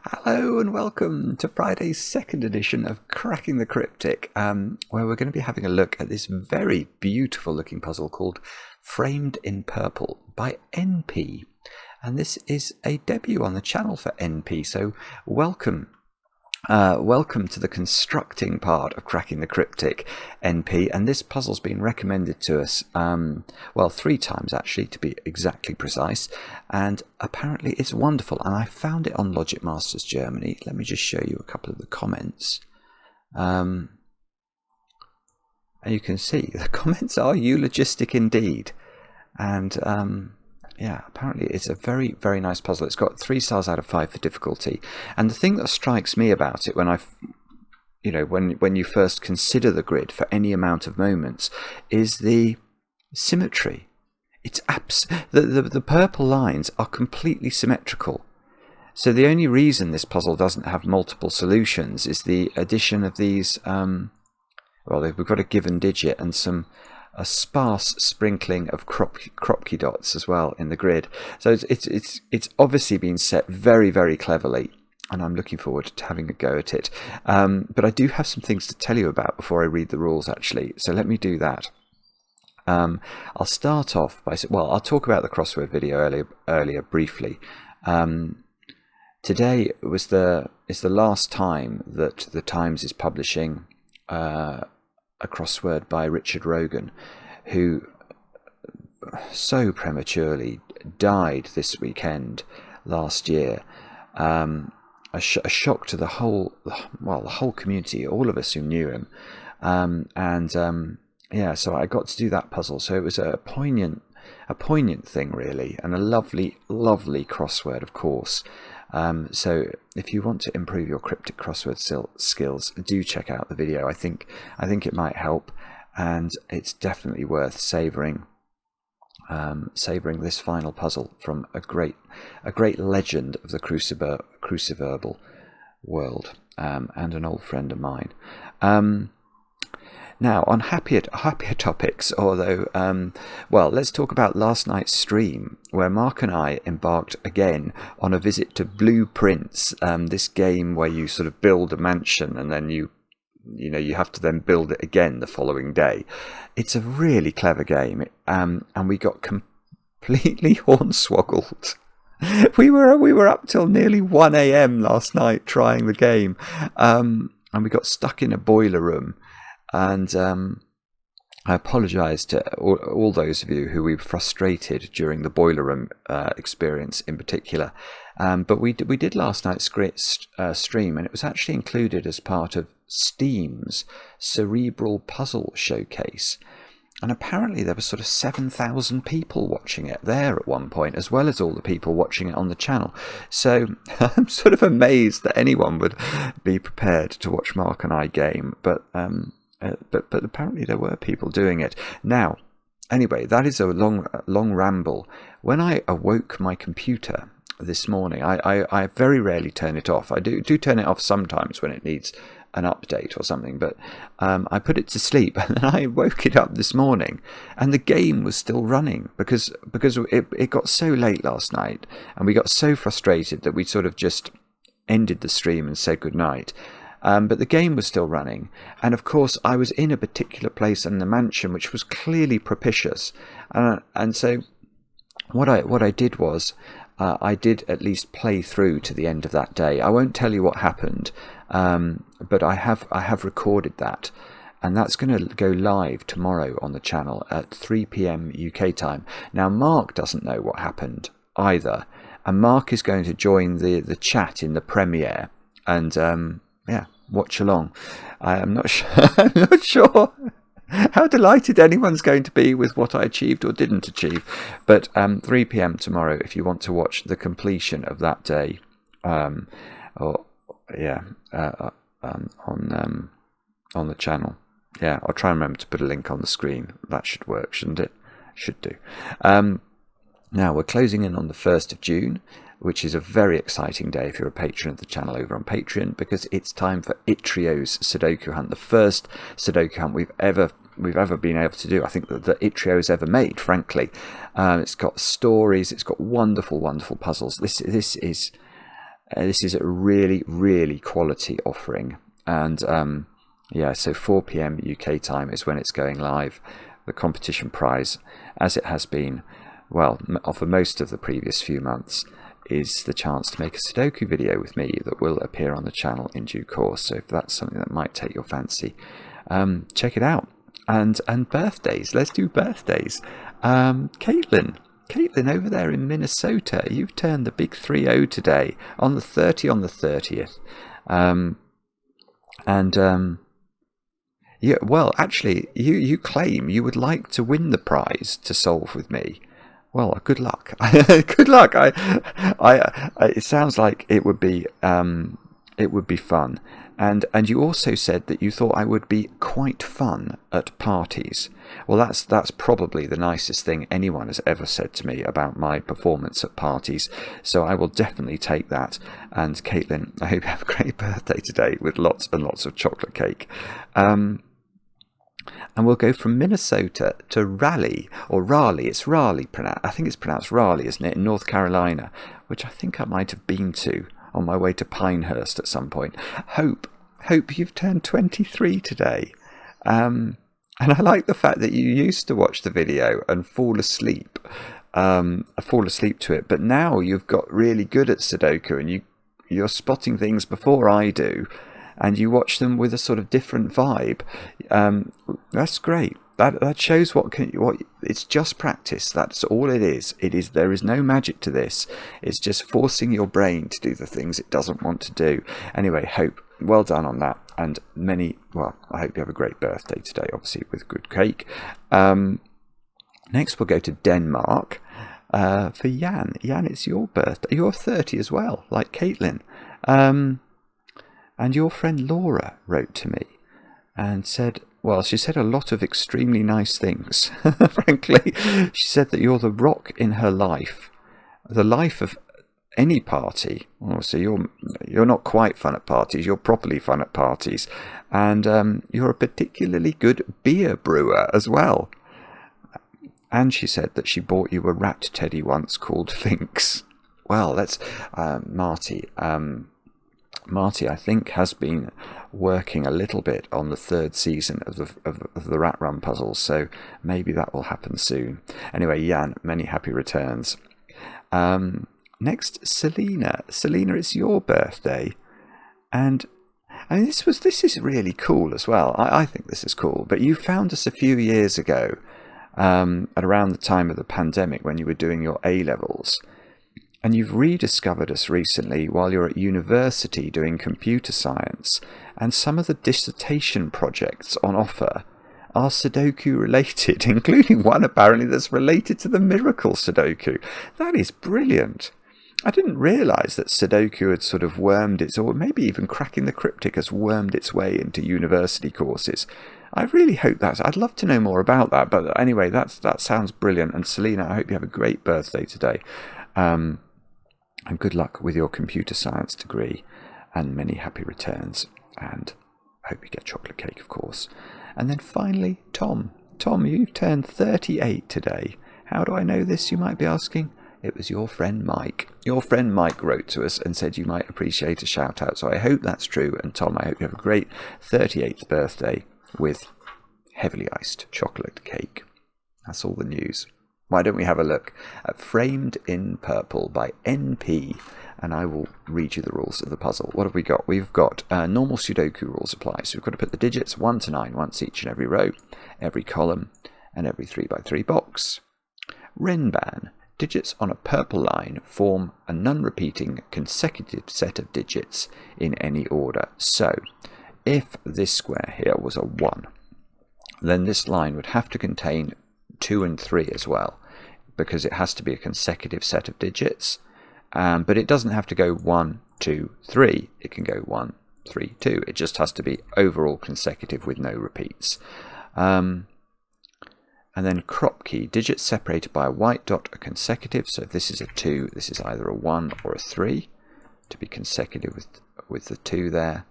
Hello and welcome to Friday's second edition of Cracking the Cryptic, where we're going to be having a look at this very beautiful looking puzzle called Framed in Purple by EnPee. And this is a debut on the channel for EnPee, so welcome. Welcome to the constructing part of Cracking the Cryptic, EnPee, and this puzzle's been recommended to us, well, 3 times actually, to be exactly precise, and apparently it's wonderful, and I found it on Logic Masters Germany. Let me just show you a couple of the comments. And you can see the comments are eulogistic indeed, and yeah, apparently it's a very, very nice puzzle. It's got 3 stars out of 5 for difficulty. And the thing that strikes me about it when you first consider the grid for any amount of moments is the symmetry. It's the purple lines are completely symmetrical. So the only reason this puzzle doesn't have multiple solutions is the addition of these, well, we've got a given digit and a sparse sprinkling of Kropki dots as well in the grid. So it's obviously been set very, very cleverly, and I'm looking forward to having a go at it. But I do have some things to tell you about before I read the rules, actually. So let me do that. I'll start off by, well, I'll talk about the crossword video earlier briefly. Today is the last time that the Times is publishing a crossword by Richard Rogan, who so prematurely died this weekend last year. A shock to the whole community, all of us who knew him. Yeah, so I got to do that puzzle. So it was a poignant thing, really, and a lovely, lovely crossword, of course. So if you want to improve your cryptic crossword skills, do check out the video. I think it might help, and it's definitely worth savouring this final puzzle from a great legend of the cruciverbal world, and an old friend of mine. Now, on happier topics, although, well, let's talk about last night's stream, where Mark and I embarked again on a visit to Blueprints, this game where you sort of build a mansion and then you have to then build it again the following day. It's a really clever game, and we got completely hornswoggled. We were up till nearly 1 a.m. last night trying the game, and we got stuck in a boiler room. And I apologise to all those of you who were frustrated during the boiler room experience in particular. But we did last night's stream, and it was actually included as part of Steam's Cerebral Puzzle Showcase. And apparently there were sort of 7,000 people watching it there at one point, as well as all the people watching it on the channel. So I'm sort of amazed that anyone would be prepared to watch Mark and I game. But apparently there were people doing it. Now, anyway, that is a long ramble. When I awoke my computer this morning, I very rarely turn it off. I do turn it off sometimes when it needs an update or something, but I put it to sleep, and then I woke it up this morning, and the game was still running because it got so late last night, and we got so frustrated that we sort of just ended the stream and said goodnight. But the game was still running, and of course I was in a particular place in the mansion which was clearly propitious, and so what I did was I did at least play through to the end of that day. I won't tell you what happened, but I have recorded that, and that's going to go live tomorrow on the channel at 3 p.m. UK time. Now, Mark doesn't know what happened either, and Mark is going to join the chat in the premiere, and yeah, watch along. I'm not sure how delighted anyone's going to be with what I achieved or didn't achieve, but 3 p.m. tomorrow if you want to watch the completion of that day, on the channel. Yeah, I'll try and remember to put a link on the screen. That should work, shouldn't it? Should do. Now we're closing in on the 1st of June, which is a very exciting day if you're a patron of the channel over on Patreon, because it's time for Itrio's Sudoku Hunt, the first Sudoku Hunt we've ever been able to do. I think that Itrio's ever made, frankly. It's got stories, it's got wonderful, wonderful puzzles. This is This is a really, really quality offering. And yeah, so 4 p.m. UK time is when it's going live. The competition prize, as it has been, well, for most of the previous few months, is the chance to make a Sudoku video with me that will appear on the channel in due course. So if that's something that might take your fancy, check it out. And birthdays, let's do birthdays. Caitlin over there in Minnesota, you've turned the big 3-0 today on the 30th. Yeah, well, actually, you claim you would like to win the prize to solve with me. Well, good luck. Good luck. It sounds like it would be fun. And you also said that you thought I would be quite fun at parties. Well, that's probably the nicest thing anyone has ever said to me about my performance at parties. So I will definitely take that. And Caitlin, I hope you have a great birthday today with lots and lots of chocolate cake. And we'll go from Minnesota to Raleigh, or Raleigh. It's Raleigh. I think it's pronounced Raleigh, isn't it, in North Carolina, which I think I might have been to on my way to Pinehurst at some point. Hope you've turned 23 today. And I like the fact that you used to watch the video and fall asleep to it, but now you've got really good at Sudoku and you're spotting things before I do, and you watch them with a sort of different vibe. That's great. That shows what it's just practice. That's all it is. There is no magic to this. It's just forcing your brain to do the things it doesn't want to do. Anyway, Hope, well done on that, and I hope you have a great birthday today, obviously with good cake. Next we'll go to Denmark for Jan. Jan, it's your birthday. You're 30 as well, like Caitlin. And your friend Laura wrote to me and said, well, she said a lot of extremely nice things. Frankly, she said that you're the rock in her life, the life of any party. Oh, so you're not quite fun at parties. You're properly fun at parties, and you're a particularly good beer brewer as well. And she said that she bought you a rat teddy once called Finks. Well, that's Marty. Marty, I think, has been working a little bit on the 3rd season of the Rat Run puzzles, so maybe that will happen soon. Anyway, Jan, many happy returns. Next, Selena. Selena, it's your birthday, and I mean, this is really cool as well. I think this is cool. But you found us a few years ago, at around the time of the pandemic when you were doing your A-levels. And you've rediscovered us recently while you're at university doing computer science, and some of the dissertation projects on offer are Sudoku related, including one apparently that's related to the miracle Sudoku. That is brilliant. I didn't realise that Sudoku had sort of wormed its, or maybe even cracking the cryptic has wormed its way into university courses. I really hope I'd love to know more about that, but anyway, that sounds brilliant. And Selena, I hope you have a great birthday today. And good luck with your computer science degree, and many happy returns, and I hope you get chocolate cake, of course. And then finally, Tom. Tom, you've turned 38 today. How do I know this, you might be asking? It was your friend Mike. Your friend Mike wrote to us and said you might appreciate a shout out, so I hope that's true. And Tom, I hope you have a great 38th birthday with heavily iced chocolate cake. That's all the news. Why don't we have a look at Framed in Purple by EnPee, and I will read you the rules of the puzzle. What have we got? We've got normal Sudoku rules apply. So we've got to put the digits 1 to 9 once each in every row, every column, and every 3x3 box. Renban. Digits on a purple line form a non-repeating consecutive set of digits in any order. So if this square here was a 1, then this line would have to contain 2 and 3 as well, because it has to be a consecutive set of digits, but it doesn't have to go 1, 2, 3. It can go 1, 3, 2. It just has to be overall consecutive with no repeats. And then crop key, digits separated by a white dot are consecutive. So if this is a 2, this is either a 1 or a 3 to be consecutive with the 2 there.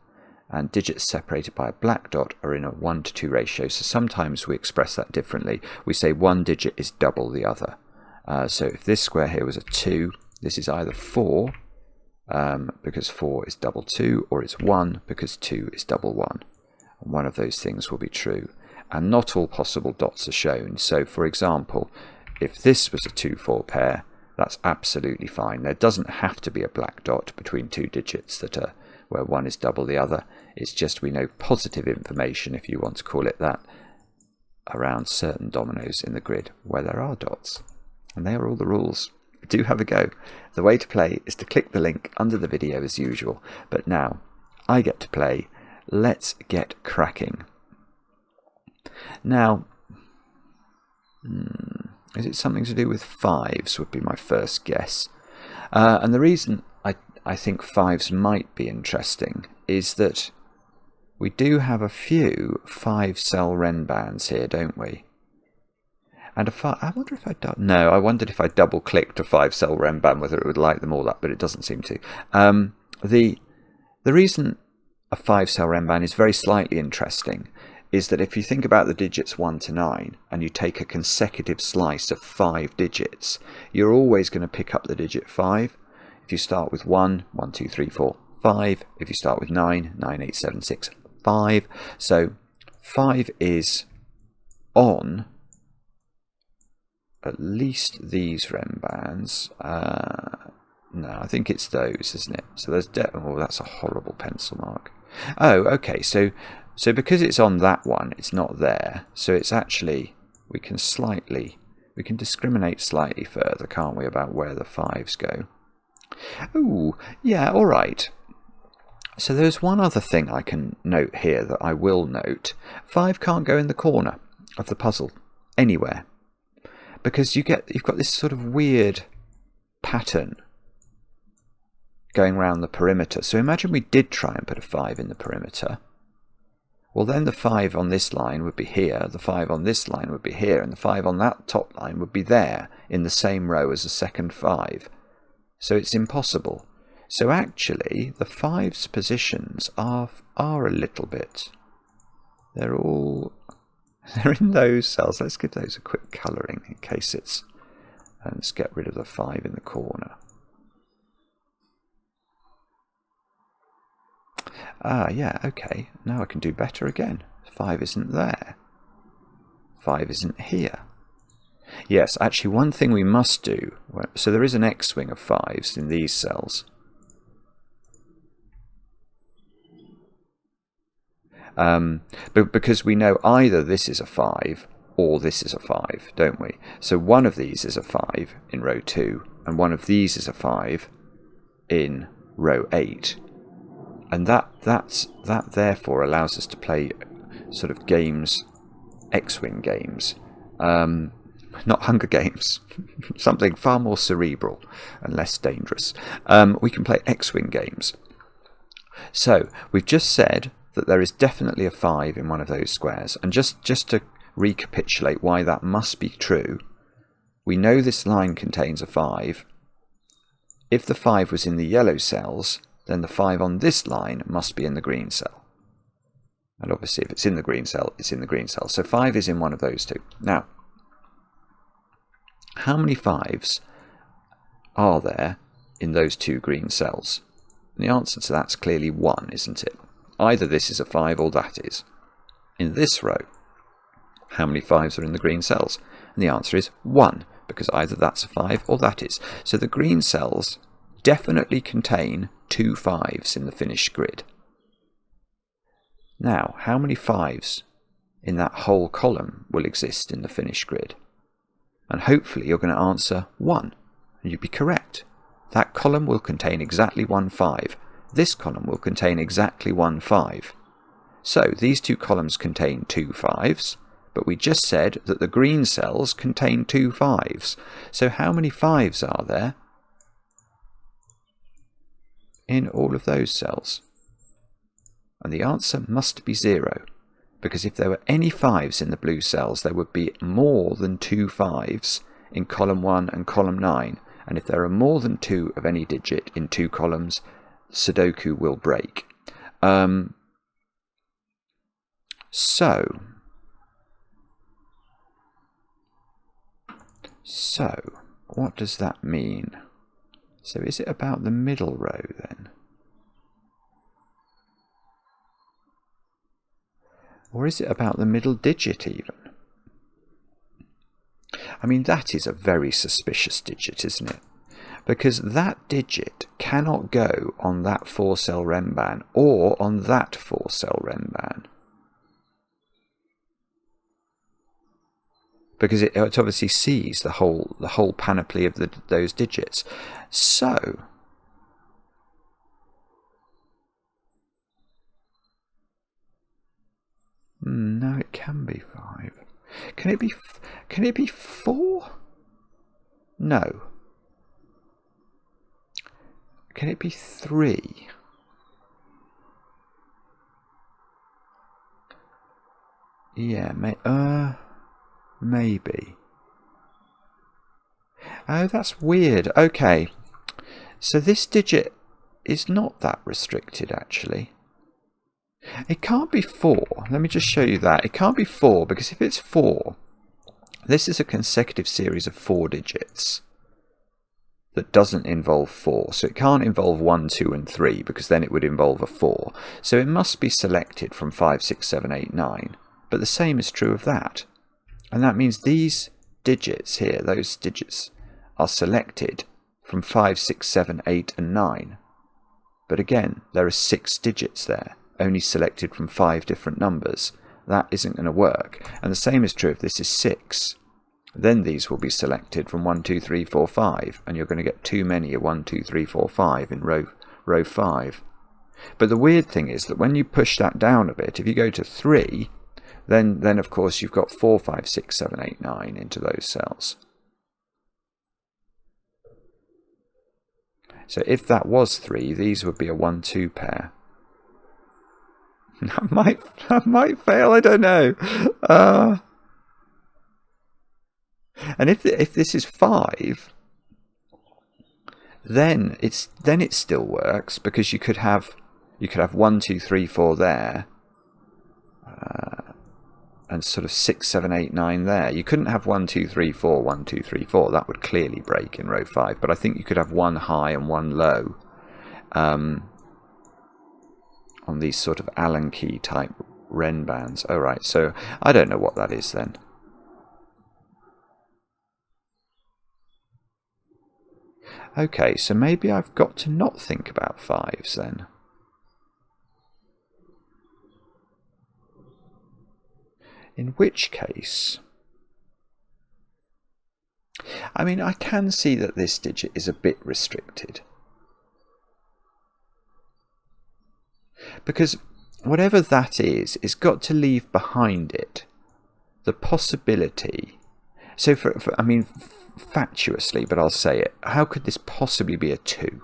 And digits separated by a black dot are in a 1 to 2 ratio. So sometimes we express that differently. We say one digit is double the other. So if this square here was a 2, this is either 4 because 4 is double 2, or it's 1 because 2 is double 1. And one of those things will be true. And not all possible dots are shown. So, for example, if this was a 2-4 pair, that's absolutely fine. There doesn't have to be a black dot between two digits that are where one is double the other. It's just we know positive information, if you want to call it that, around certain dominoes in the grid where there are dots. And they are all the rules. Do have a go. The way to play is to click the link under the video as usual. But now, I get to play. Let's get cracking. Now, is it something to do with 5s would be my first guess. And the reason I think 5s might be interesting is that we do have a few 5-cell Renbans here, don't we? And I wonder if I wondered if I double-clicked a 5-cell Renban, whether it would like them all up, but it doesn't seem to. The reason a 5-cell Renban is very slightly interesting is that if you think about the digits 1 to 9 and you take a consecutive slice of 5 digits, you're always going to pick up the digit 5. If you start with 1, 1, 2, 3, 4, 5. If you start with 9, 9, 8, 7, 6, 5. So 5 is on at least these Renbans. No, I think it's those, isn't it? So there's oh, that's a horrible pencil mark. Oh, okay. So because it's on that one, it's not there. So it's actually, we can discriminate slightly further, can't we, about where the 5s go? Oh, yeah, all right. So there's one other thing I can note here that I will note. 5 can't go in the corner of the puzzle anywhere, because you've got this sort of weird pattern going around the perimeter. So imagine we did try and put a 5 in the perimeter. Well, then the 5 on this line would be here, the 5 on this line would be here, and the 5 on that top line would be there in the same row as the second 5. So it's impossible. So actually, the 5's positions are a little bit. They're in those cells. Let's give those a quick colouring in case it's. And let's get rid of the 5 in the corner. Ah, yeah, okay. Now I can do better again. 5 isn't there. 5 isn't here. Yes, actually one thing we must do, so there is an X-wing of 5s in these cells. But because we know either this is a 5 or this is a 5, don't we? So one of these is a 5 in row 2, and one of these is a 5 in row 8. And that therefore allows us to play sort of games, X-wing games. Not Hunger Games, something far more cerebral and less dangerous. We can play X-wing games. So we've just said that there is definitely a 5 in one of those squares. And just to recapitulate why that must be true, we know this line contains a 5. If the 5 was in the yellow cells, then the 5 on this line must be in the green cell. And obviously if it's in the green cell, it's in the green cell. So 5 is in one of those two. Now, how many 5s are there in those two green cells? And the answer to that's clearly 1, isn't it? Either this is a 5 or that is. In this row, how many 5s are in the green cells? And the answer is 1, because either that's a 5 or that is. So the green cells definitely contain 2 5s in the finished grid. Now, how many 5s in that whole column will exist in the finished grid? And hopefully you're going to answer 1, and you'd be correct. That column will contain exactly 1 5. This column will contain exactly 1 5. So these two columns contain 2 5s, but we just said that the green cells contain 2 5s. So how many 5s are there in all of those cells? And the answer must be 0, because if there were any 5s in the blue cells, there would be more than 2 5s in column 1 and column 9. And if there are more than 2 of any digit in 2 columns, Sudoku will break. So, what does that mean? So is it about the middle row then? Or is it about the middle digit even? I mean, that is a very suspicious digit, isn't it? Because that digit cannot go on that 4-cell Renban or on that 4-cell Renban. Because it obviously sees the whole panoply of those digits. So no, it can be 5. Can it be 4? No. Can it be 3? Yeah, maybe. Oh, that's weird. Okay. So this digit is not that restricted, actually. It can't be 4. Let me just show you that. It can't be 4, because if it's 4, this is a consecutive series of 4 digits that doesn't involve 4. So it can't involve 1, 2, and 3, because then it would involve a 4. So it must be selected from 5, 6, 7, 8, 9. But the same is true of that. And that means these digits here, those digits, are selected from 5, 6, 7, 8, and 9. But again, there are 6 digits there, only selected from 5 different numbers. That isn't going to work. And the same is true if this is 6. Then these will be selected from 1, 2, 3, 4, 5, and you're going to get too many of 1, 2, 3, 4, 5 in row 5. But the weird thing is that when you push that down a bit, if you go to 3, then of course you've got 4, 5, 6, 7, 8, 9 into those cells. So if that was 3, these would be a 1, 2 pair. That might fail, I don't know. And if this is 5, then it still works, because you could have 1, 2, 3, 4 there, and sort of 6, 7, 8, 9 there. You couldn't have 1, 2, 3, 4, 1, 2, 3, 4. That would clearly break in row 5. But I think you could have 1 high and 1 low on these sort of Allen key type Renbans. Oh, right. So I don't know what that is then. Okay, so maybe I've got to not think about 5s then. In which case, I mean, I can see that this digit is a bit restricted. Because whatever that is, it's got to leave behind it the possibility. So, I mean, fatuously, but I'll say it, how could this possibly be a 2?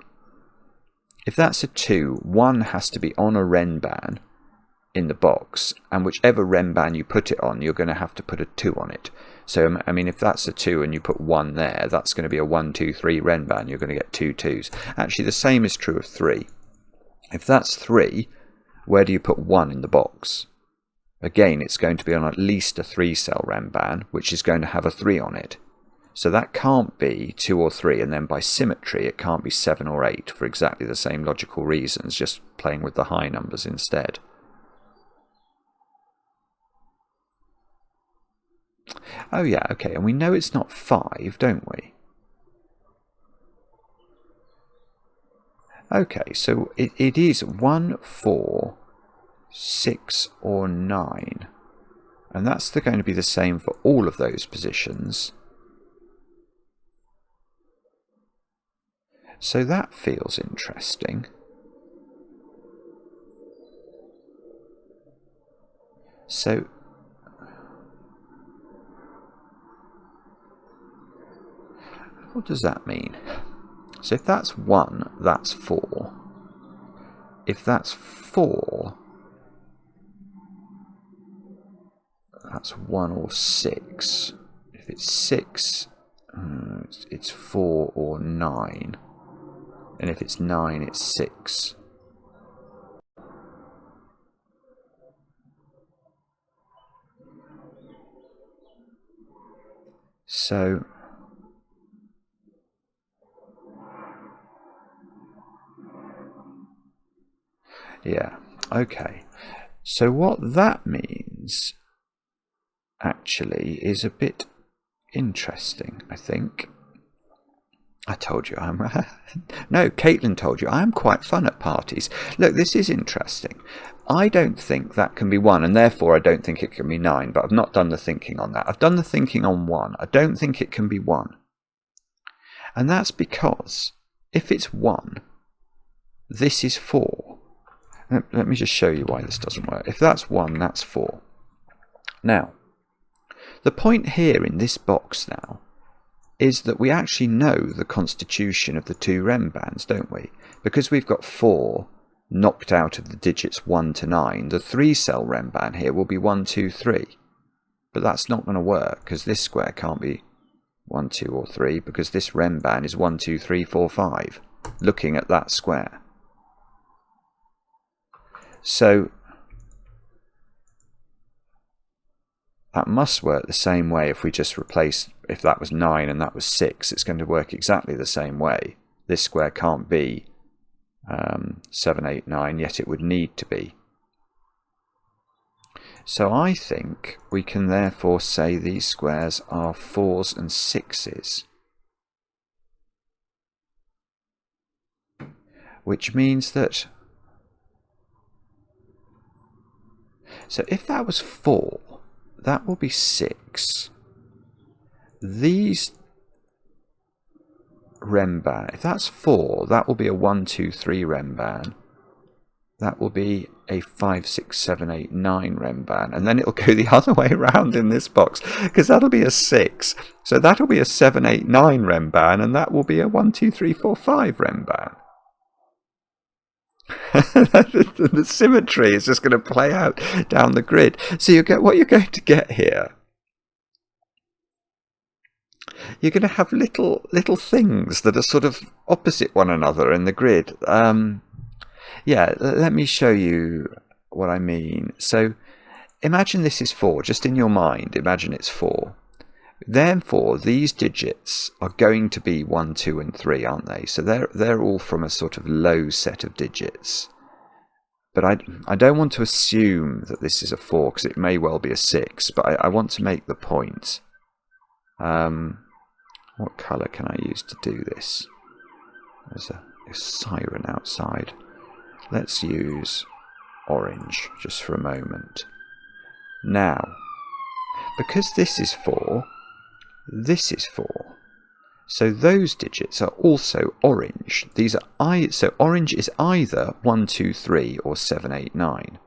If that's a 2, 1 has to be on a Renban in the box, and whichever Renban you put it on, you're going to have to put a 2 on it. So, I mean, if that's a 2 and you put 1 there, that's going to be a 1, 2, 3 Renban. You're going to get 2 2s. Actually, the same is true of 3. If that's 3, where do you put 1 in the box? Again, it's going to be on at least a 3-cell Renban, which is going to have a 3 on it. So that can't be 2 or 3, and then by symmetry it can't be 7 or 8 for exactly the same logical reasons, just playing with the high numbers instead. Oh yeah, okay, and we know it's not 5, don't we? Okay, so it is 1, 4, 6 or 9. And that's going to be the same for all of those positions. So that feels interesting. So what does that mean? So if that's 1, that's 4. If that's 4, that's 1 or 6. If it's 6, it's 4 or 9. And if it's 9, it's 6. So Yeah, okay. So what that means actually is a bit interesting, I think. I told you I'm... No, Caitlin told you I'm quite fun at parties. Look, this is interesting. I don't think that can be 1, and therefore I don't think it can be 9, but I've not done the thinking on that. I've done the thinking on 1. I don't think it can be 1. And that's because if it's 1, this is 4. Let me just show you why this doesn't work. If that's 1, that's 4. Now, the point here in this box now is that we actually know the constitution of the 2 rem bands, don't we? Because we've got 4 knocked out of the digits 1 to 9, the 3-cell rem band here will be 1, 2, 3. But that's not going to work, because this square can't be 1, 2 or 3, because this rem band is 1, 2, 3, 4, 5, looking at that square. So that must work the same way if we just replace, if that was 9 and that was 6, it's going to work exactly the same way. This square can't be 7, 8, 9, yet it would need to be. So I think we can therefore say these squares are 4s and 6s. Which means that... So if that was 4, that will be 6. These rem band, if that's 4, that will be a 1, 2, 3 rem band. That will be a 5, 6, 7, 8, 9 rem band. And then it'll go the other way around in this box, because that'll be a 6. So that'll be a 7, 8, 9 rem band, and that will be a 1, 2, 3, 4, 5 rem band. The symmetry is just going to play out down the grid. So you get what you're going to get here. You're going to have little things that are sort of opposite one another in the grid. Yeah, let me show you what I mean. So imagine this is 4, just in your mind, imagine it's 4. Therefore, these digits are going to be 1, 2, and 3, aren't they? So they're all from a sort of low set of digits. But I don't want to assume that this is a 4, because it may well be a 6, but I want to make the point. What colour can I use to do this? There's a siren outside. Let's use orange, just for a moment. Now, because this is 4, this is 4. So those digits are also orange. These are so orange is either 1, 2, 3 or 7, 8, 9.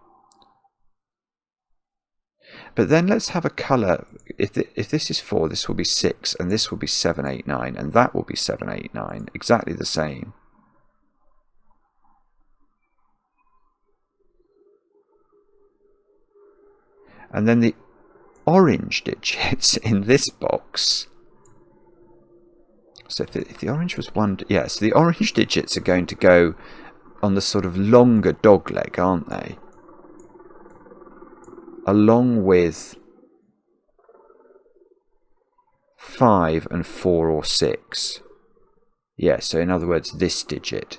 But then let's have a colour. If this is 4, this will be 6, and this will be 7, 8, 9, and that will be 7, 8, 9. Exactly the same. And then the orange digits in this box. So if the orange was 1, yes, the orange digits are going to go on the sort of longer dog leg, aren't they? Along with 5 and 4 or 6. Yeah, so in other words, this digit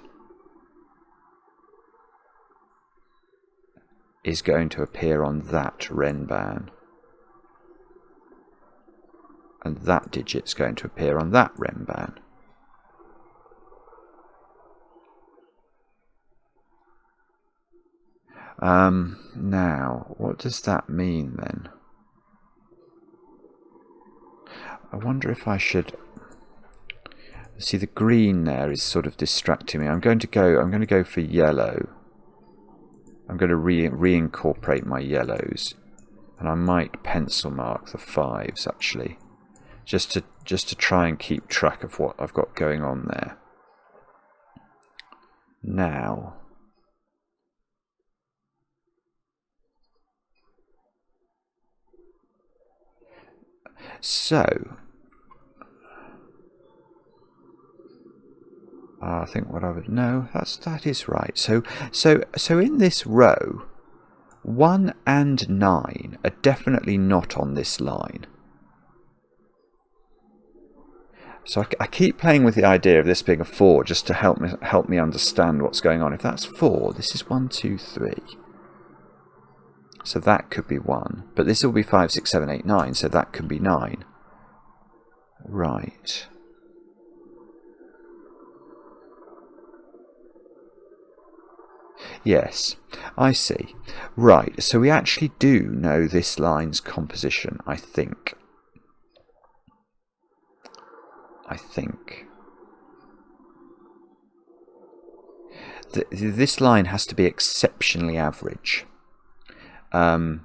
is going to appear on that ren band. And that digit's going to appear on that rem band. Now, what does that mean then? I wonder if I should... See, the green there is sort of distracting me. I'm going to go for yellow. I'm going to reincorporate my yellows, and I might pencil mark the 5s actually, just to try and keep track of what I've got going on there. Now, so I think what I would know, that is right. So in this row, 1 and 9 are definitely not on this line. So I keep playing with the idea of this being a 4 just to help me understand what's going on. If that's 4, this is 1, 2, 3. So that could be 1. But this will be 5, 6, 7, 8, 9, so that could be 9. Right. Yes, I see. Right, so we actually do know this line's composition, I think. This line has to be exceptionally average. So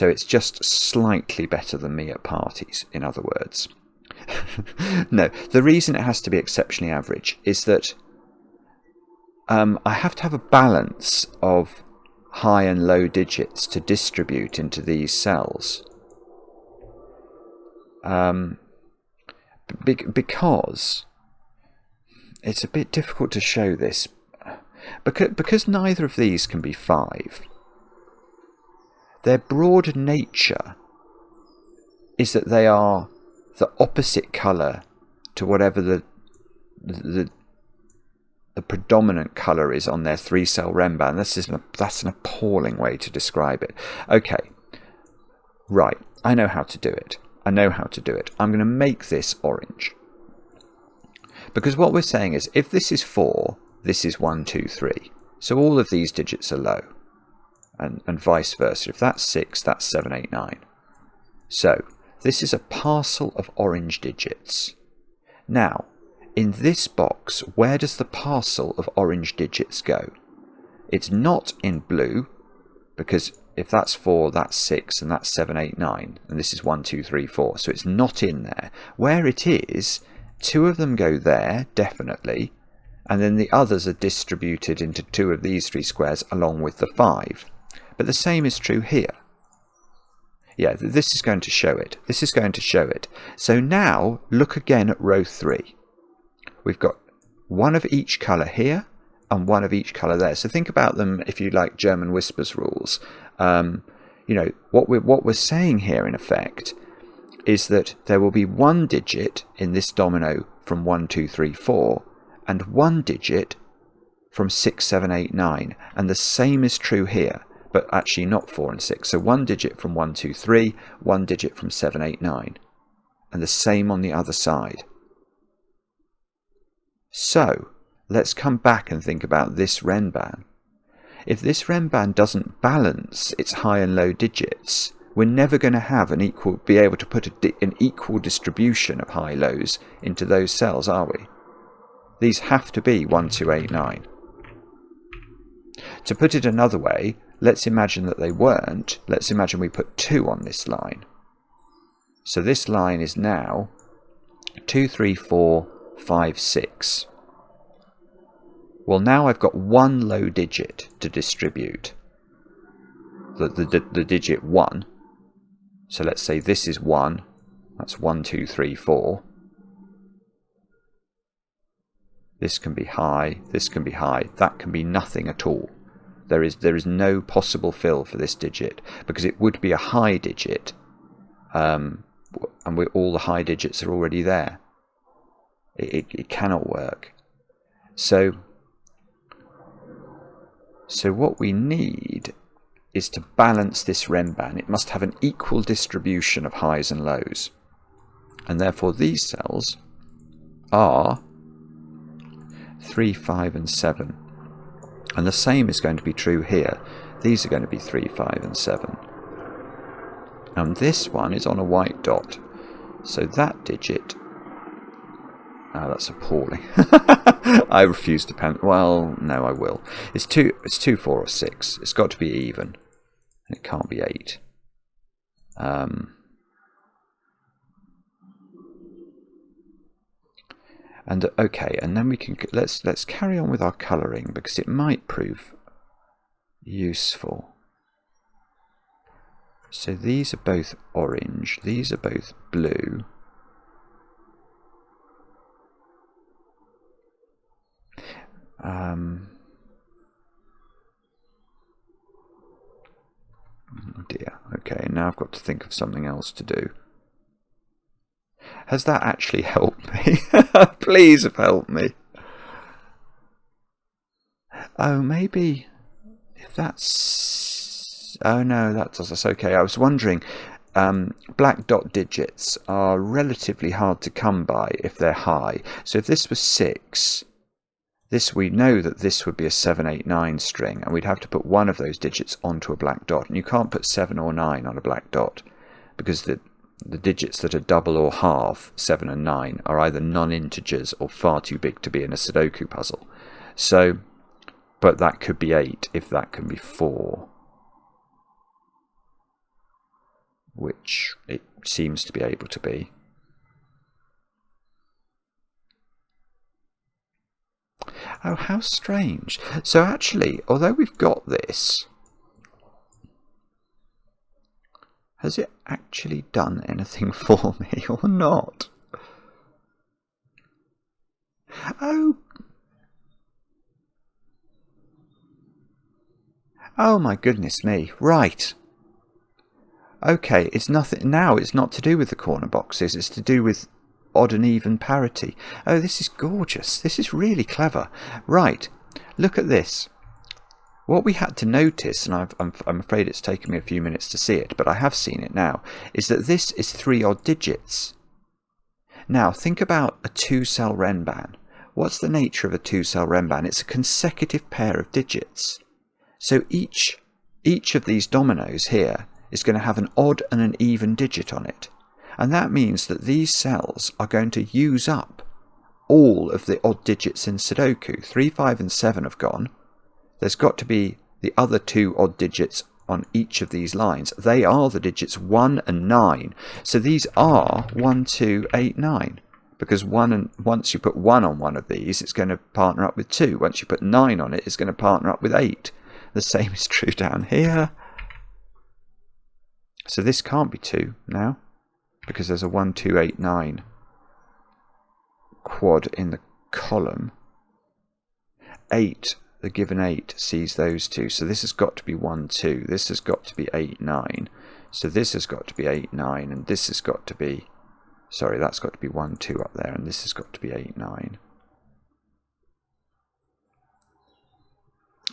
it's just slightly better than me at parties, in other words. No, the reason it has to be exceptionally average is that I have to have a balance of high and low digits to distribute into these cells. Because it's a bit difficult to show this. Because neither of these can be 5, their broad nature is that they are the opposite colour to whatever the predominant colour is on their 3-cell Renban. That's an appalling way to describe it. Okay, right, I know how to do it. I'm going to make this orange. Because what we're saying is, if this is 4, this is 1, 2, 3. So all of these digits are low. And vice versa. If that's 6, that's 7, 8, 9. So this is a parcel of orange digits. Now, in this box, where does the parcel of orange digits go? It's not in blue, because if that's 4, that's 6, and that's 7, 8, 9, and this is 1, 2, 3, 4. So it's not in there. Where it is, 2 of them go there, definitely, and then the others are distributed into 2 of these 3 squares along with the 5. But the same is true here. Yeah, this is going to show it. So now, look again at row 3. We've got 1 of each colour here, and 1 of each colour there. So think about them, if you like, German whispers rules. You know, what we're saying here, in effect, is that there will be 1 digit in this domino from 1, 2, 3, 4, and 1 digit from 6, 7, 8, 9. And the same is true here, but actually not 4 and 6. So 1 digit from 1, 2, 3, 1 digit from 7, 8, 9. And the same on the other side. So, let's come back and think about this Renban. If this Renban doesn't balance its high and low digits, we're never going to be able to put an equal distribution of high lows into those cells, are we? These have to be 1, 2, 8, 9. To put it another way, let's imagine that they weren't. Let's imagine we put 2 on this line. So this line is now 2, 3, 4, 5, 6. Well, now I've got 1 low digit to distribute. The digit 1. So let's say this is 1. That's 1, 2, 3, 4. This can be high. This can be high. That can be nothing at all. There is no possible fill for this digit, because it would be a high digit, and all the high digits are already there. It cannot work. So what we need is to balance this Renban. It must have an equal distribution of highs and lows, and therefore these cells are 3, 5, and 7. And the same is going to be true here. These are going to be 3, 5, and 7. And this one is on a white dot. So that digit... Oh, that's appalling. I refuse to pen... Well, no, I will. It's 2, 4, or 6. It's got to be even. And it can't be 8. And okay, and then we can let's carry on with our colouring, because it might prove useful. So these are both orange, these are both blue. Oh dear. Okay, now I've got to think of something else to do. Has that actually helped me? Please have helped me. Oh, maybe if that's... Oh no, that does us okay. I was wondering, black dot digits are relatively hard to come by if they're high. So if this was 6, we know that this would be a 7, 8, 9 string, and we'd have to put one of those digits onto a black dot. And you can't put 7 or 9 on a black dot, because the digits that are double or half, 7 and 9, are either non-integers or far too big to be in a Sudoku puzzle. So, but that could be 8 if that can be 4, which it seems to be able to be. Oh, how strange. So actually, although we've got this, has it actually done anything for me or not? Oh my goodness me. Right. Okay, it's nothing now. It's not to do with the corner boxes. It's to do with odd and even parity. Oh, this is gorgeous. This is really clever. Right. Look at this. What we had to notice, and I'm afraid it's taken me a few minutes to see it, but I have seen it now, is that this is 3 odd digits. Now, think about a 2-cell Renban. What's the nature of a 2-cell Renban? It's a consecutive pair of digits. So each of these dominoes here is going to have an odd and an even digit on it. And that means that these cells are going to use up all of the odd digits in Sudoku. 3, 5 and 7 have gone. There's got to be the other 2 odd digits on each of these lines. They are the digits 1 and 9. So these are 1, 2, 8, 9. Because once you put 1 on one of these, it's going to partner up with 2. Once you put 9 on it, it's going to partner up with 8. The same is true down here. So this can't be 2 now, because there's a 1, 2, 8, 9 quad in the column. 8, the given 8 sees those 2. So this has got to be 1, 2. This has got to be 8, 9. So this has got to be 8, 9. And this has got to be... Sorry, that's got to be 1, 2 up there. And this has got to be 8, 9.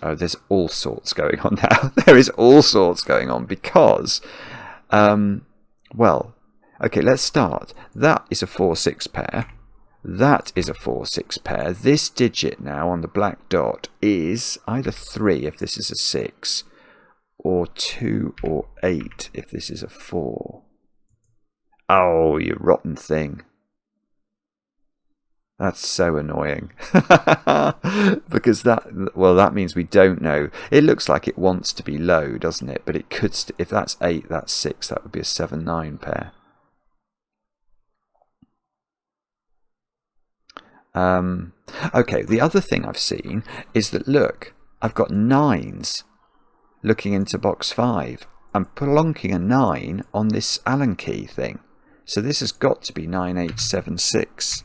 Oh, there's all sorts going on now. There is all sorts going on because... well, okay, let's start. That is a 4-6 pair. That is a 4-6 pair. This digit now on the black dot is either 3 if this is a 6, or 2 or 8 if this is a 4. Oh, you rotten thing. That's so annoying. Because that means we don't know. It looks like it wants to be low, doesn't it? But it could, if that's 8, that's 6, that would be a 7-9 pair. Okay, the other thing I've seen is that, look, I've got 9s looking into box 5. I'm plonking a 9 on this Allen key thing. So this has got to be 9, 8, 7, 6.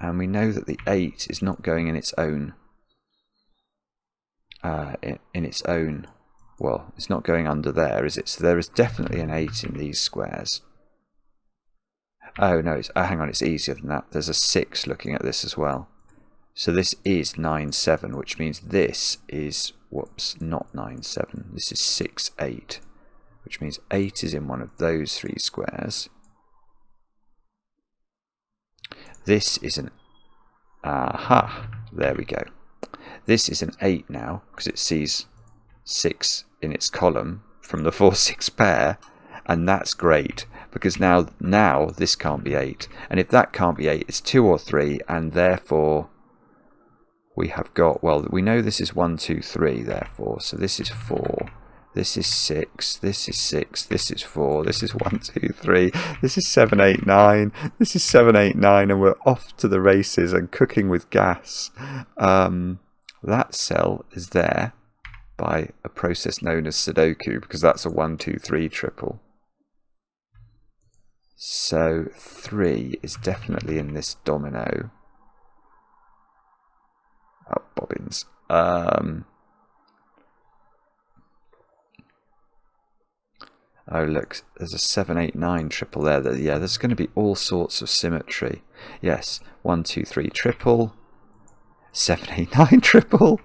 And we know that the 8 is not going in its own... well, it's not going under there, is it? So there is definitely an 8 in these squares. Oh no, hang on, it's easier than that. There's a 6 looking at this as well. So this is 9, 7, which means this is, whoops, not 9, 7. This is 6, 8, which means 8 is in one of those 3 squares. This is an, aha, there we go. This is an 8 now, because it sees 6 in its column from the 4-6 pair, and that's great. Because now this can't be 8. And if that can't be 8, it's 2 or 3. And therefore, we have got... Well, we know this is 1, 2, 3, therefore. So this is 4. This is 6. This is 6. This is 4. This is 1, 2, 3. This is 7, 8, 9. This is 7, 8, 9. And we're off to the races and cooking with gas. That cell is there by a process known as Sudoku. Because that's a 1, 2, 3 triple. So 3 is definitely in this domino. Oh, bobbins. Oh, look, there's a 7, 8, 9 triple there. Yeah, there's going to be all sorts of symmetry. Yes, 1, 2, 3 triple, 7, 8, 9 triple.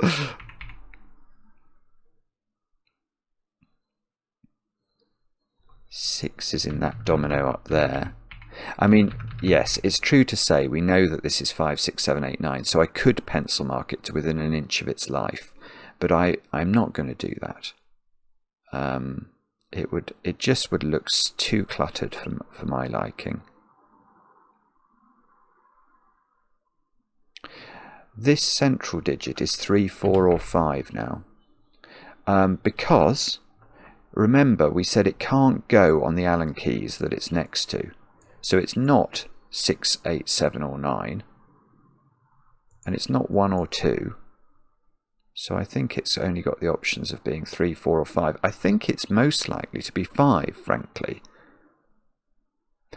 Six is in that domino up there. I mean, yes, it's true to say we know that this is 5, 6, 7, 8, 9, so I could pencil mark it to within an inch of its life, but I'm not going to do that. It just would look too cluttered for my liking. This central digit is 3, 4, or 5 now, because remember we said it can't go on the Allen keys that it's next to. So it's not 6, 8, 7 or 9, and it's not 1 or 2. So I think it's only got the options of being 3, 4 or 5. I think it's most likely to be 5, frankly.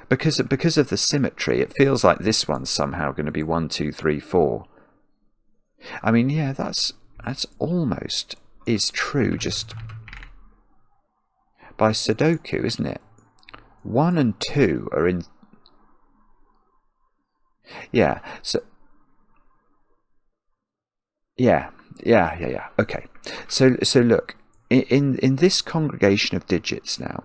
Because of the symmetry, it feels like this one's somehow going to be 1, 2, 3, 4. I mean, yeah, that's almost is true just by Sudoku, isn't it? 1 and 2 are in. Yeah, so yeah. Okay, so look, in this congregation of digits now,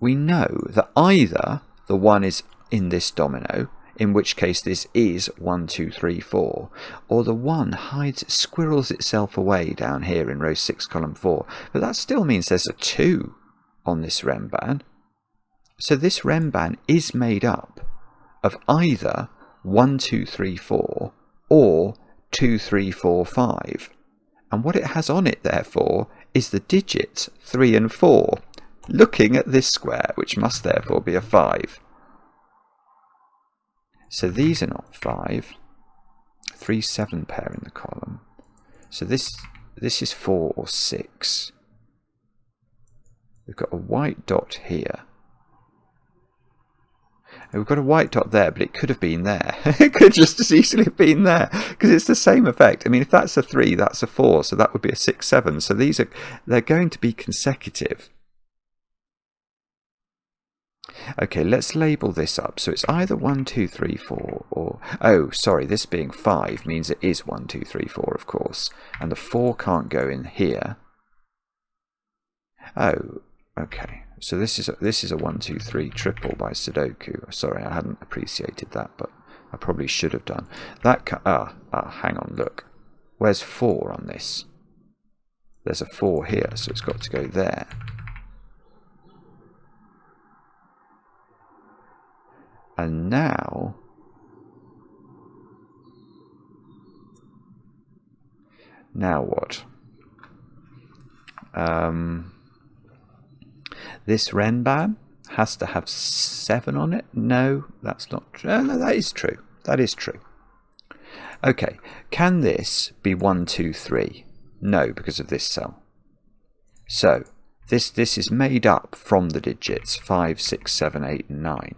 we know that either the 1 is in this domino, in which case this is 1, 2, 3, 4, or the 1 squirrels itself away down here in row 6, column 4. But that still means there's a 2 on this renban. So this renban is made up of either 1, 2, 3, 4 or 2, 3, 4, 5. And what it has on it, therefore, is the digits 3 and 4, looking at this square, which must therefore be a 5. So these are not 5. 3, 7 pair in the column. So this is 4 or 6. We've got a white dot here. And we've got a white dot there, but it could have been there. It could just as easily have been there, because it's the same effect. I mean, if that's a 3, that's a 4, so that would be a 6, 7. So they're going to be consecutive. Okay, let's label this up. So it's either 1, 2, 3, 4, or... Oh, sorry, this being 5 means it is 1, 2, 3, 4, of course. And the 4 can't go in here. Oh, okay. So this is a 1, 2, 3 triple by Sudoku. Sorry, I hadn't appreciated that, but I probably should have done. That hang on, look. Where's 4 on this? There's a 4 here, so it's got to go there. And now what? This renban has to have 7 on it. No, that's not true. No, that is true. That is true. Okay, can this be 1, 2, 3? No, because of this cell. So this is made up from the digits 5, 6, 7, 8, and 9.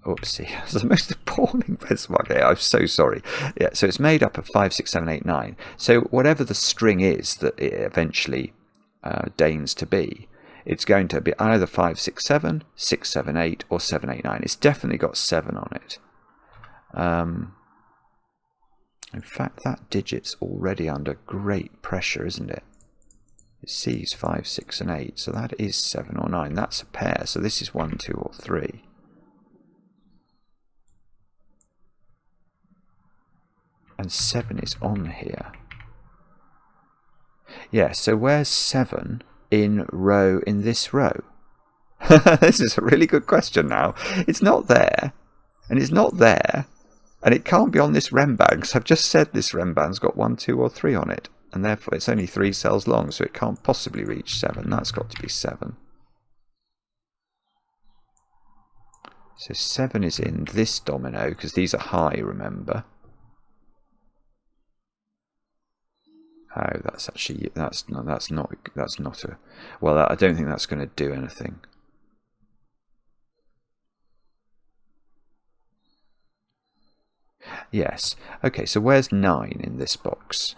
Oopsie, that's the most appalling pencil mark. I'm so sorry. Yeah, so it's made up of 5, 6, 7, 8, 9. So whatever the string is that it eventually deigns to be, it's going to be either 5, 6, 7, 6, 7, 8, or 7, 8, 9. It's definitely got 7 on it. In fact, that digit's already under great pressure, isn't it? It sees 5, 6, and 8, so that is 7 or 9. That's a pair, so this is 1, 2, or 3. And 7 is on here. Yeah, so where's 7 in this row? This is a really good question now. It's not there, and it's not there, and it can't be on this renban, because I've just said this renban's got 1, 2, or 3 on it, and therefore it's only 3 cells long, so it can't possibly reach 7. That's got to be 7. So 7 is in this domino, because these are high, remember. Oh, that's actually that's not a well. I don't think that's going to do anything. Yes. Okay. So where's 9 in this box?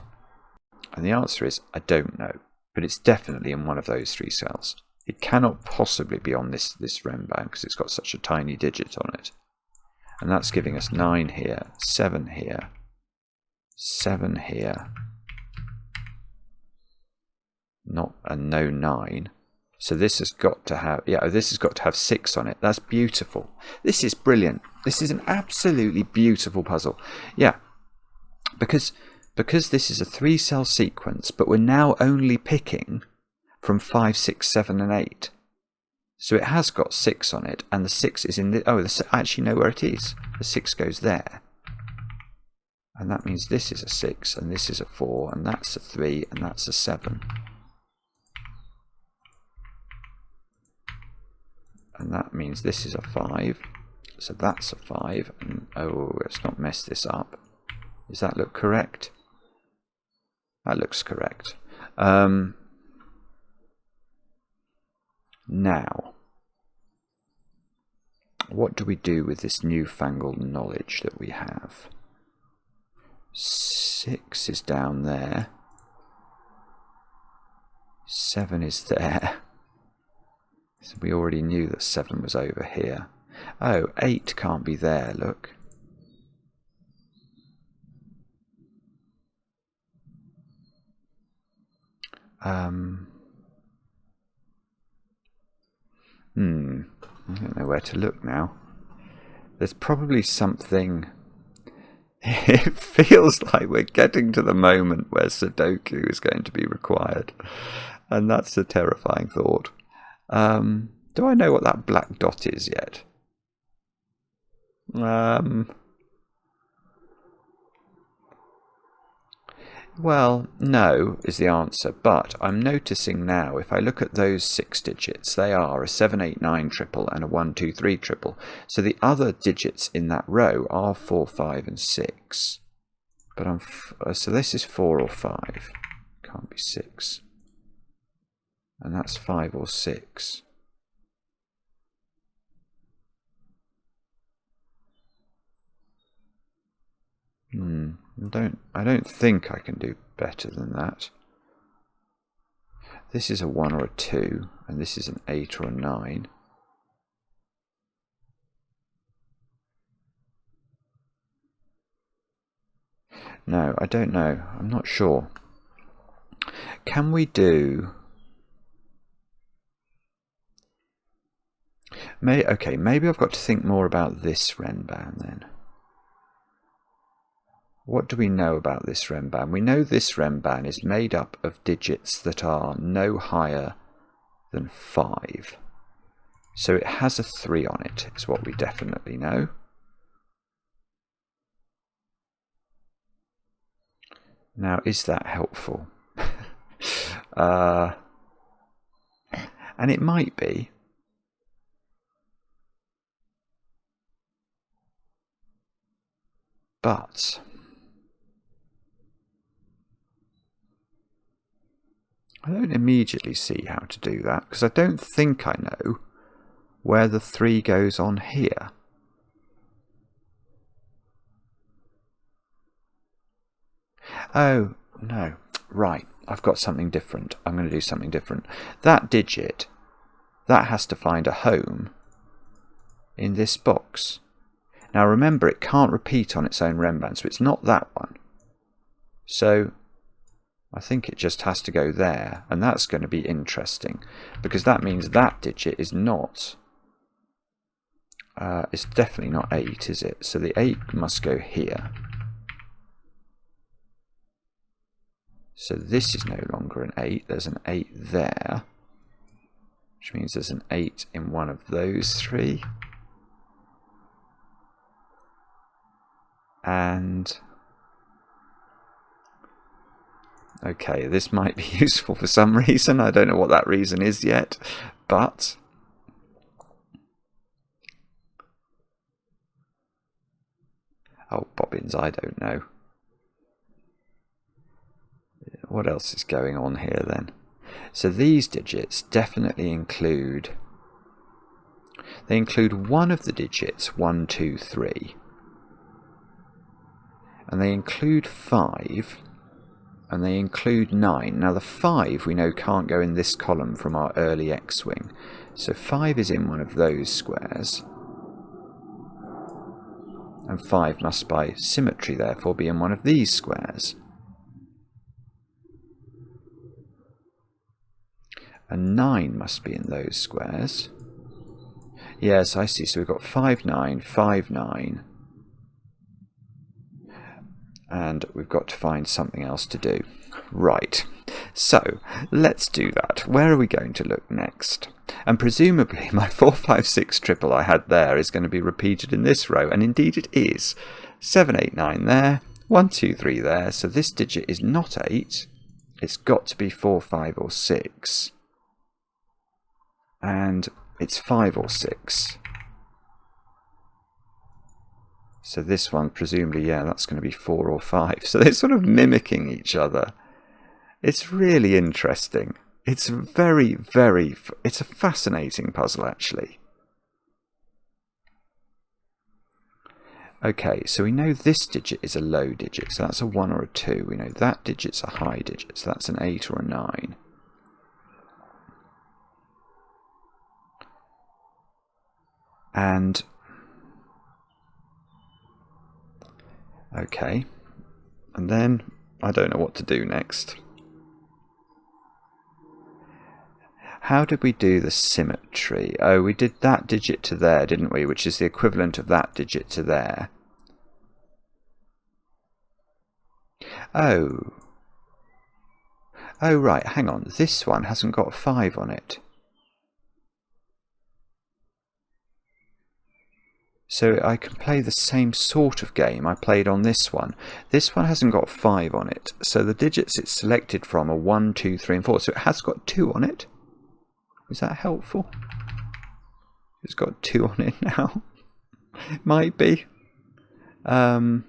And the answer is I don't know. but it's definitely in one of those 3 cells. It cannot possibly be on this renban because it's got such a tiny digit on it. And that's giving us 9 here, 7 here, 7 here, no 9. So this has got to have, this has got to have 6 on it. That's beautiful. This is brilliant. This is an absolutely beautiful puzzle. Yeah, because this is a 3-cell sequence, but we're now only picking from 5, 6, 7, and 8. So it has got 6 on it, and the 6 is in the... Oh, I actually know where it is. The 6 goes there. And that means this is a 6, and this is a 4, and that's a 3, and that's a 7. And that means this is a 5. So that's a 5. And, oh, let's not mess this up. Does that look correct? That looks correct. Now, what do we do with this newfangled knowledge that we have? 6 is down there. 7 is there. So we already knew that 7 was over here. Oh, 8 can't be there, look. I don't know where to look now. There's probably something... It feels like we're getting to the moment where Sudoku is going to be required. And that's a terrifying thought. Do I know what that black dot is yet? Well, no is the answer, but I'm noticing now, if I look at those 6 digits, they are a 7, 8, 9 triple and a 1, 2, 3 triple. So the other digits in that row are 4, 5 and 6. But so this is 4 or 5. Can't be 6. And that's 5 or 6. I don't think I can do better than that. This is a 1 or a 2, and this is an 8 or a 9. No, I don't know. I'm not sure. Can we do... Okay, maybe I've got to think more about this renban then. What do we know about this renban? We know this renban is made up of digits that are no higher than 5. So it has a 3 on it, is what we definitely know. Now, is that helpful? And it might be. But... I don't immediately see how to do that, because I don't think I know where the 3 goes on here. Oh, no. Right, I've got something different. I'm going to do something different. That digit, that has to find a home in this box. Now remember, it can't repeat on its own renban, so it's not that one. So... I think it just has to go there, and that's going to be interesting, because that means that digit is not, it's definitely not 8, is it? So the 8 must go here. So this is no longer an 8, there's an 8 there, which means there's an 8 in one of those 3. And... okay, this might be useful for some reason. I don't know what that reason is yet, but... oh, bobbins, I don't know. What else is going on here then? So these digits definitely include... they include one of the digits, 1, 2, 3. And they include 5... and they include 9. Now the 5 we know can't go in this column from our early X-wing. So 5 is in one of those squares. And 5 must by symmetry therefore be in one of these squares. And 9 must be in those squares. Yes, I see. So we've got 5, 9, 5, 9. And we've got to find something else to do. Right. So let's do that. Where are we going to look next? And presumably my 4, 5, 6 triple I had there is going to be repeated in this row. And indeed it is. 7, 8, 9 there. 1, 2, 3 there. So this digit is not 8. It's got to be 4, 5 or 6. And it's 5 or 6. So this one, presumably, yeah, that's going to be 4 or 5. So they're sort of mimicking each other. It's really interesting. It's it's a fascinating puzzle, actually. Okay, so we know this digit is a low digit, so that's a 1 or a 2. We know that digit's a high digit, so that's an 8 or a 9. And okay, and then I don't know what to do next. How did we do the symmetry? Oh, we did that digit to there, didn't we? Which is the equivalent of that digit to there. Oh. Oh, right, hang on. This one hasn't got 5 on it. So I can play the same sort of game I played on this one. This one hasn't got 5 on it. So the digits it's selected from are 1, 2, 3 and 4. So it has got 2 on it. Is that helpful? It's got 2 on it now. It might be. So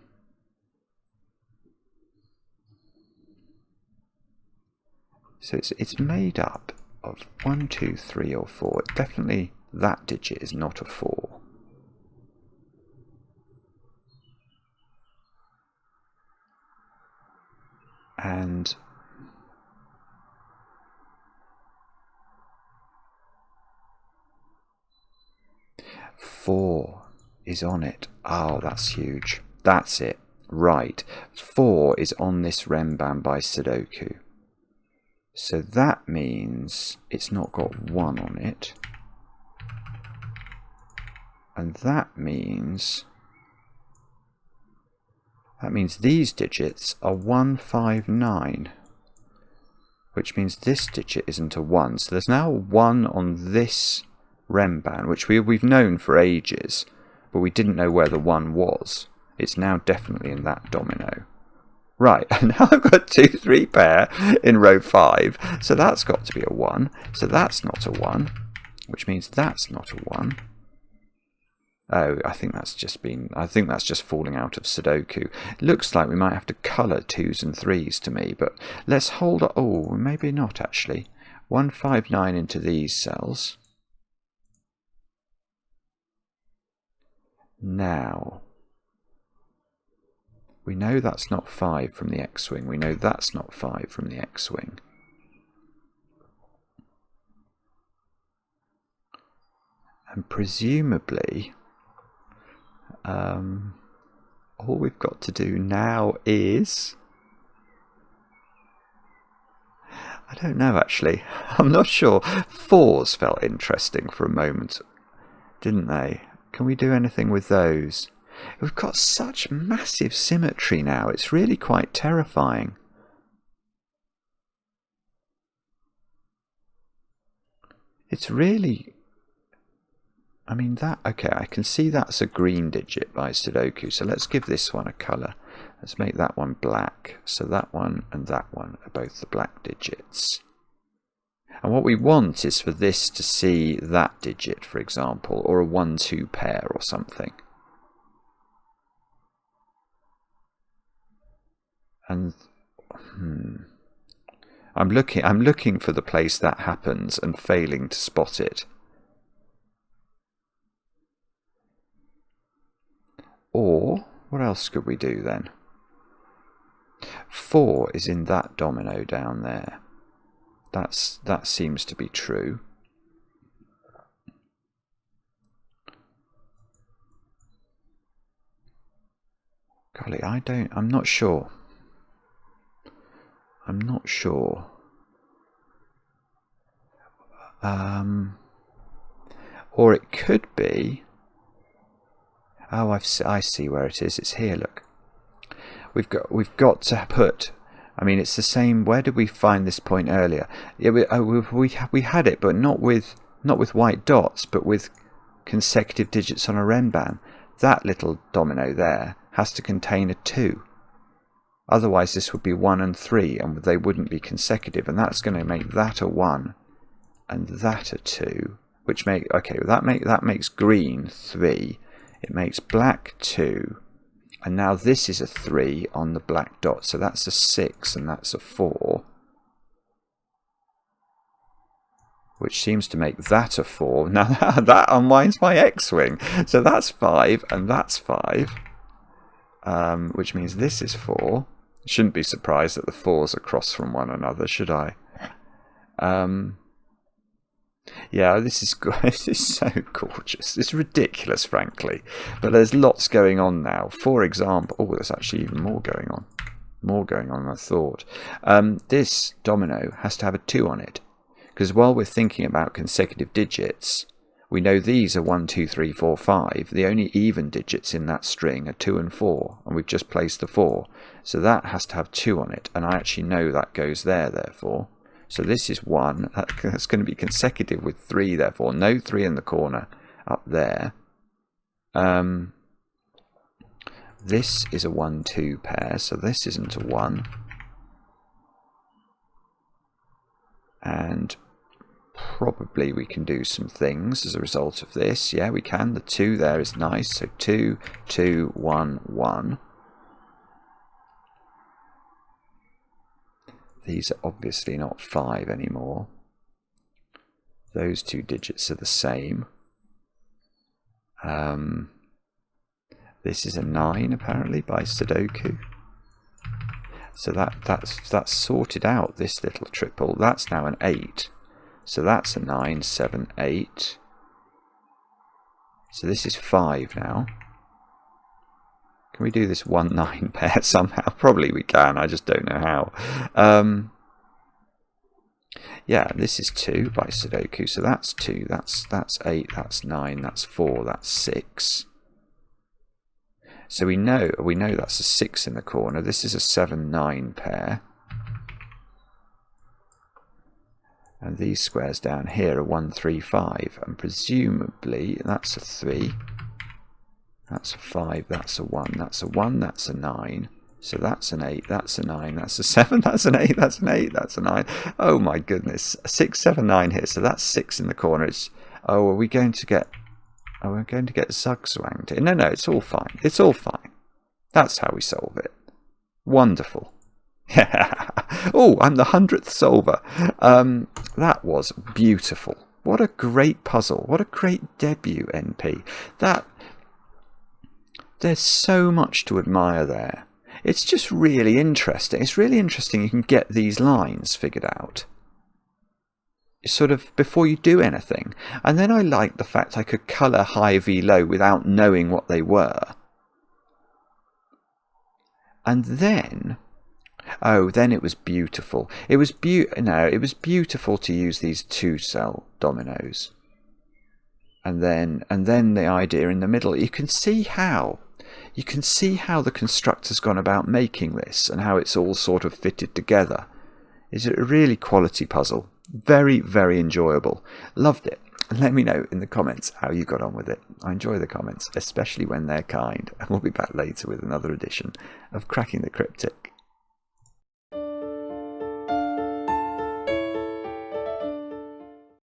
it's made up of 1, 2, 3 or 4. Definitely that digit is not a 4. And four is on it. Oh, that's huge. That's it. Right. 4 is on this Renban by Sudoku. So that means it's not got 1 on it. And that means these digits are 1, 5, 9. Which means this digit isn't a 1. So there's now a 1 on this Renban, which we've known for ages, but we didn't know where the 1 was. It's now definitely in that domino. Right, and now I've got 2, 3 pair in row 5, so that's got to be a 1. So that's not a 1, which means that's not a 1. Oh, I think that's just falling out of Sudoku. It looks like we might have to colour 2s and 3s to me, but let's hold it. Oh, maybe not actually. 1, 5, 9 into these cells. Now, we know that's not 5 from the X-wing. We know that's not 5 from the X-wing. And presumably, all we've got to do now is... I don't know actually. I'm not sure. 4s felt interesting for a moment, didn't they? Can we do anything with those? We've got such massive symmetry now. It's really quite terrifying. It's really... I mean, that... Okay, I can see that's a green digit by Sudoku. So let's give this one a colour. Let's make that one black. So that one and that one are both the black digits. And what we want is for this to see that digit, for example, or a 1-2 pair or something. And I'm looking for the place that happens and failing to spot it. Or what else could we do then? 4 is in that domino down there. That seems to be true. Golly, I'm not sure. I'm not sure. Or it could be... Oh, I see where it is. It's here, look. We've got to put... I mean, it's the same... Where did we find this point earlier? Yeah, we had it, but not with white dots, but with consecutive digits on a Renban. That little domino there has to contain a 2. Otherwise, this would be 1 and 3, and they wouldn't be consecutive. And that's going to make that a 1 and that a 2, which that makes green 3. It makes black 2, and now this is a 3 on the black dot. So that's a 6, and that's a 4, which seems to make that a 4. Now that unwinds my X-wing. So that's 5, and that's 5, which means this is 4. Shouldn't be surprised that the 4s are crossed from one another, should I? Yeah, this is so gorgeous. It's ridiculous, frankly. But there's lots going on now. For example, oh, there's actually even more going on. More going on than I thought. This domino has to have a 2 on it. Because while we're thinking about consecutive digits, we know these are 1, 2, 3, 4, 5. The only even digits in that string are 2 and 4. And we've just placed the 4. So that has to have 2 on it. And I actually know that goes there, therefore. So this is 1. That's going to be consecutive with 3, therefore. No 3 in the corner up there. This is a 1, 2 pair. So this isn't a 1. And probably we can do some things as a result of this. Yeah, we can. The 2 there is nice. So 2, 2, 1, 1. These are obviously not 5 anymore. Those 2 digits are the same. This is a 9 apparently by Sudoku. So that's sorted out this little triple. That's now an 8. So that's a 9, 7, 8. So this is 5 now. Can we do this 1, 9 pair somehow? Probably we can, I just don't know how. Yeah, this is 2 by Sudoku, so that's 2, that's 8, that's 9, that's 4, that's 6. So we know that's a 6 in the corner. This is a 7, 9 pair. And these squares down here are 1, 3, 5, and presumably that's a 3. That's a 5, that's a 1, that's a 1, that's a 9. So that's an 8, that's a 9, that's a 7, that's an 8, that's an 8, that's a 9. Oh my goodness. 6, 7, 9 here. So that's 6 in the corner. Are we going to get... Oh, we're going to get zugzwanged here. No, it's all fine. It's all fine. That's how we solve it. Wonderful. Oh, I'm the 100th solver. That was beautiful. What a great puzzle. What a great debut, EnPee. There's so much to admire there. It's just really interesting. It's really interesting you can get these lines figured out sort of before you do anything. And then I liked the fact I could colour high v low without knowing what they were. And then, oh, then it was beautiful. It was beautiful to use these 2-cell dominoes. And then the idea in the middle. You can see how the constructor's gone about making this and how it's all sort of fitted together. It's a really quality puzzle. Very, very enjoyable. Loved it. Let me know in the comments how you got on with it. I enjoy the comments, especially when they're kind. And we'll be back later with another edition of Cracking the Cryptic.